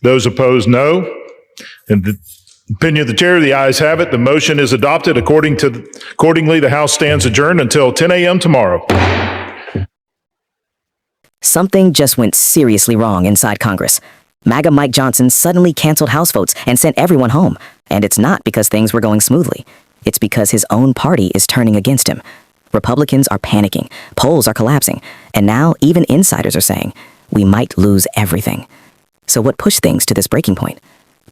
Those opposed, no. In the opinion of the chair, the ayes have it. The motion is adopted. Accordingly, the House stands adjourned until 10 a.m. tomorrow. Something just went seriously wrong inside Congress. MAGA Mike Johnson suddenly canceled House votes and sent everyone home. And it's not because things were going smoothly. It's because his own party is turning against him. Republicans are panicking, polls are collapsing, and now even insiders are saying, we might lose everything. So what pushed things to this breaking point?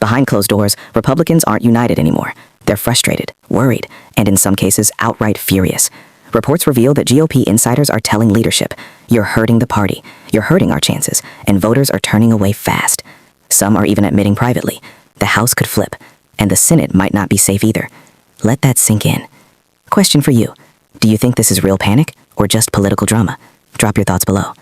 Behind closed doors, Republicans aren't united anymore. They're frustrated, worried, and in some cases, outright furious. Reports reveal that GOP insiders are telling leadership, you're hurting the party, you're hurting our chances, and voters are turning away fast. Some are even admitting privately, the House could flip, and the Senate might not be safe either. Let that sink in. Question for you. Do you think this is real panic or just political drama? Drop your thoughts below.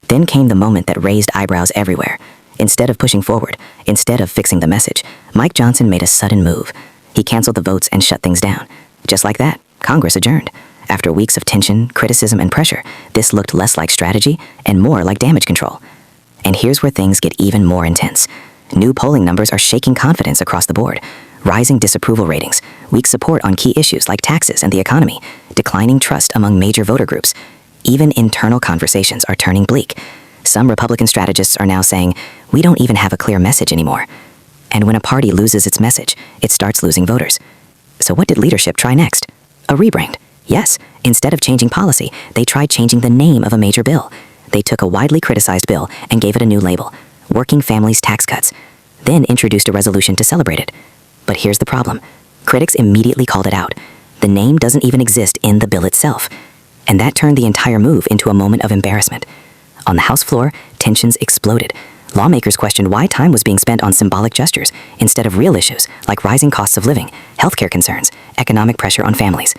Then came the moment that raised eyebrows everywhere. Instead of pushing forward, instead of fixing the message, Mike Johnson made a sudden move. He canceled the votes and shut things down. Just like that, Congress adjourned. After weeks of tension, criticism, and pressure, this looked less like strategy and more like damage control. And here's where things get even more intense. New polling numbers are shaking confidence across the board. Rising disapproval ratings, weak support on key issues like taxes and the economy, declining trust among major voter groups. Even internal conversations are turning bleak. Some Republican strategists are now saying, we don't even have a clear message anymore. And when a party loses its message, it starts losing voters. So what did leadership try next? A rebrand. Yes, instead of changing policy, they tried changing the name of a major bill. They took a widely criticized bill and gave it a new label, Working Families Tax Cuts, then introduced a resolution to celebrate it. But here's the problem. Critics immediately called it out. The name doesn't even exist in the bill itself. And that turned the entire move into a moment of embarrassment. On the House floor, tensions exploded. Lawmakers questioned why time was being spent on symbolic gestures instead of real issues like rising costs of living, healthcare concerns, economic pressure on families.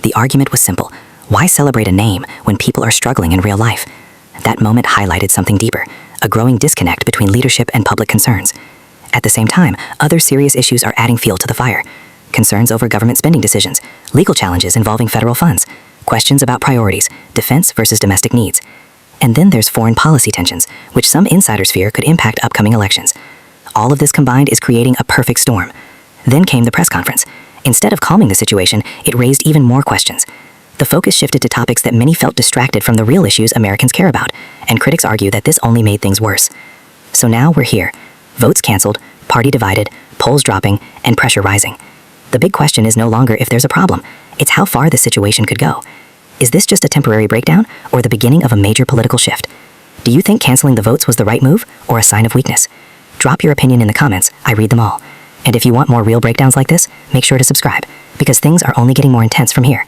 The argument was simple. Why celebrate a name when people are struggling in real life? That moment highlighted something deeper, a growing disconnect between leadership and public concerns. At the same time, other serious issues are adding fuel to the fire. Concerns over government spending decisions, legal challenges involving federal funds, questions about priorities, defense versus domestic needs. And then there's foreign policy tensions, which some insiders fear could impact upcoming elections. All of this combined is creating a perfect storm. Then came the press conference. Instead of calming the situation, it raised even more questions. The focus shifted to topics that many felt distracted from the real issues Americans care about, and critics argue that this only made things worse. So now we're here. Votes canceled, party divided, polls dropping, and pressure rising. The big question is no longer if there's a problem, it's how far this situation could go. Is this just a temporary breakdown, or the beginning of a major political shift? Do you think canceling the votes was the right move, or a sign of weakness? Drop your opinion in the comments, I read them all. And if you want more real breakdowns like this, make sure to subscribe, because things are only getting more intense from here.